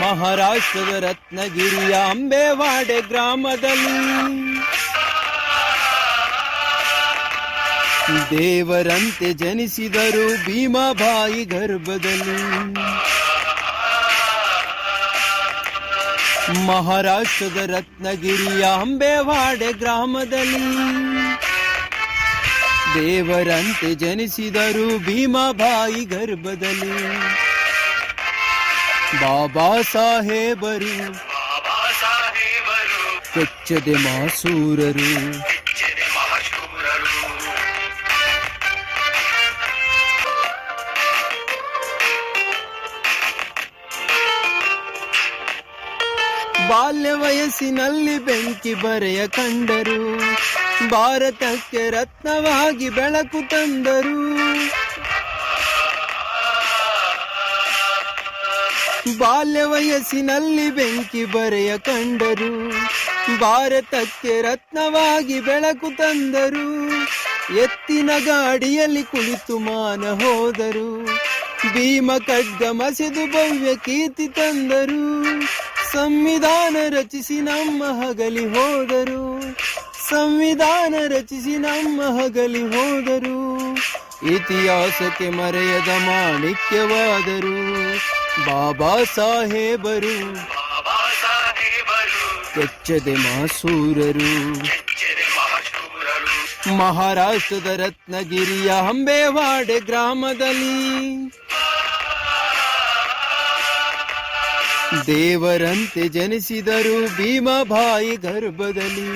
ಮಹಾರಾಷ್ಟ್ರದ ರತ್ನಗಿರಿಯ ಅಂಬೇವಾಡೆ ಗ್ರಾಮದಲ್ಲಿ ದೇವರಂತೆ ಜನಿಸಿದರು ಭೀಮಾಬಾಯಿ ಗರ್ಭದಲ್ಲಿ. ಮಹಾರಾಷ್ಟ್ರದ ರತ್ನಗಿರಿಯ ಅಂಬೇವಾಡೆ ಗ್ರಾಮದಲ್ಲಿ ದೇವರಂತೆ ಜನಿಸಿದರು ಭೀಮಾಬಾಯಿ ಗರ್ಭದಲ್ಲಿ. ಬಾಬಾ ಸಾಹೇಬರು ಕೆಚ್ಚದೆ ಮಾಸೂರರು. ಬಾಲ್ಯ ವಯಸ್ಸಿನಲ್ಲಿ ಬೆಂಕಿ ಬರೆಯ ಕಂಡರು, ಭಾರತಕ್ಕೆ ರತ್ನವಾಗಿ ಬೆಳಕು ತಂದರು. ಬಾಲ್ಯ ವಯಸ್ಸಿನಲ್ಲಿ ಬೆಂಕಿ ಬರೆಯ ಕಂಡರು, ಭಾರತಕ್ಕೆ ರತ್ನವಾಗಿ ಬೆಳಕು ತಂದರು. ಎತ್ತಿನ ಗಾಡಿಯಲ್ಲಿ ಕುಳಿತು ಮಾನ ಹೋದರು, ಭೀಮ ಖಡ್ಗ ಮಸೆದು ಭವ್ಯ ಕೀರ್ತಿ ತಂದರು. ಸಂವಿಧಾನ ರಚಿಸಿ ನಮ್ಮ ಹಗಲಿ ಹೋದರು, ಸಂವಿಧಾನ ರಚಿಸಿ ನಮ್ಮ ಹಗಲಿ ಹೋದರು. ಇತಿಹಾಸಕ್ಕೆ ಮರೆಯದ ಮಾಣಿಕ್ಯವಾದರು ಬಾಬಾ ಸಾಹೇಬರು, ಕೆಚ್ಚದೆ ಮಾಸೂರರು. ಮಹಾರಾಷ್ಟ್ರದ ರತ್ನಗಿರಿಯ ಅಂಬೇವಾಡೆ ಗ್ರಾಮದಲ್ಲಿ ದೇವರಂತೆ ಜನಿಸಿದರು ಭೀಮಾಬಾಯಿ ಗರ್ಭದಲ್ಲಿ.